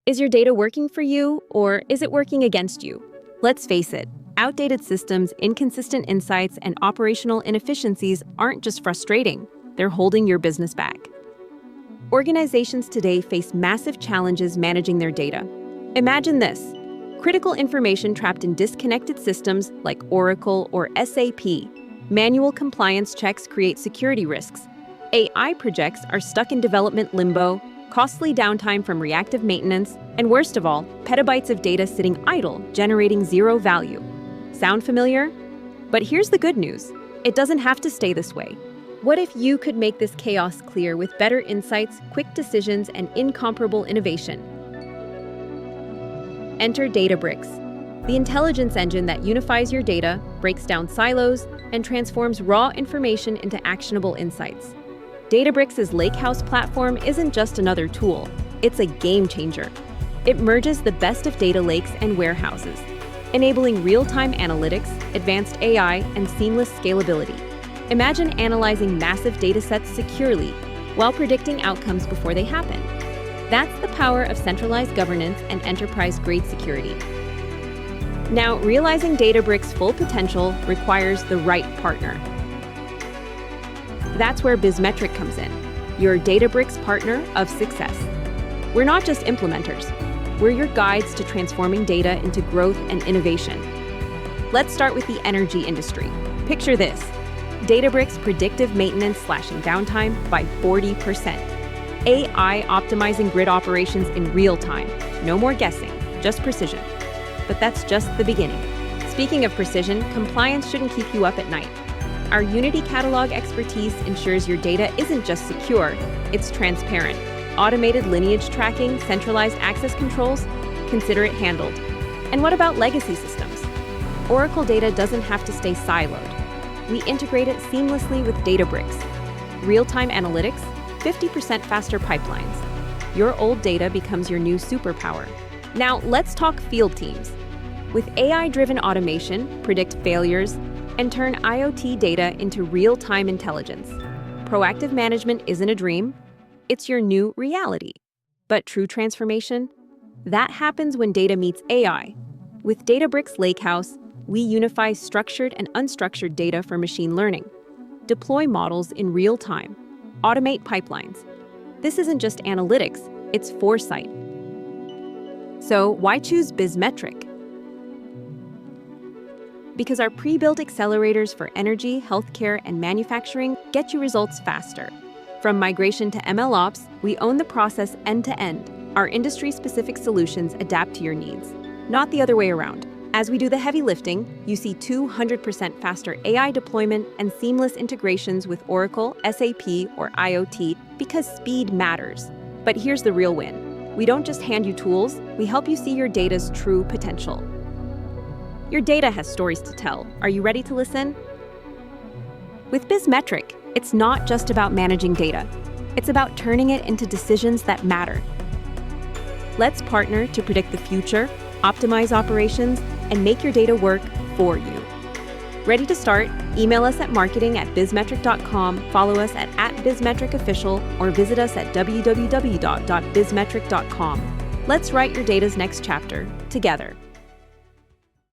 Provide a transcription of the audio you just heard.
Is your data working for you, or is it working against you? Let's face it, outdated systems, inconsistent insights, and operational inefficiencies aren't just frustrating, they're holding your business back. Organizations today face massive challenges managing their data. Imagine this: critical information trapped in disconnected systems like Oracle or SAP. Manual compliance checks create security risks. AI projects are stuck in development limbo, costly downtime from reactive maintenance, and worst of all, petabytes of data sitting idle, generating zero value. Sound familiar? But here's the good news. It doesn't have to stay this way. What if you could make this chaos clear with better insights, quick decisions, and incomparable innovation? Enter Databricks, the intelligence engine that unifies your data, breaks down silos, and transforms raw information into actionable insights. Databricks' Lakehouse platform isn't just another tool, it's a game changer. It merges the best of data lakes and warehouses, enabling real-time analytics, advanced AI, and seamless scalability. Imagine analyzing massive datasets securely while predicting outcomes before they happen. That's the power of centralized governance and enterprise-grade security. Now, realizing Databricks' full potential requires the right partner. That's where Bizmetric comes in, your Databricks partner of success. We're not just implementers, we're your guides to transforming data into growth and innovation. Let's start with the energy industry. Picture this: Databricks predictive maintenance slashing downtime by 40%. AI optimizing grid operations in real time. No more guessing, just precision. But that's just the beginning. Speaking of precision, compliance shouldn't keep you up at night. Our Unity Catalog expertise ensures your data isn't just secure, it's transparent. Automated lineage tracking, centralized access controls, consider it handled. And what about legacy systems? Oracle data doesn't have to stay siloed. We integrate it seamlessly with Databricks. Real-time analytics, 50% faster pipelines. Your old data becomes your new superpower. Now let's talk field teams. With AI-driven automation, predict failures, and turn IoT data into real-time intelligence. Proactive management isn't a dream, it's your new reality. But true transformation? That happens when data meets AI. With Databricks Lakehouse, we unify structured and unstructured data for machine learning. Deploy models in real time. Automate pipelines. This isn't just analytics, it's foresight. So why choose Bizmetric? Because our pre-built accelerators for energy, healthcare, and manufacturing get you results faster. From migration to MLOps, we own the process end-to-end. Our industry-specific solutions adapt to your needs, not the other way around. As we do the heavy lifting, you see 200% faster AI deployment and seamless integrations with Oracle, SAP, or IoT because speed matters. But here's the real win. We don't just hand you tools, we help you see your data's true potential. Your data has stories to tell. Are you ready to listen? With Bizmetric, it's not just about managing data. It's about turning it into decisions that matter. Let's partner to predict the future, optimize operations, and make your data work for you. Ready to start? Email us at marketing@bizmetric.com, follow us at @bizmetricofficial, or visit us at www.bizmetric.com. Let's write your data's next chapter together.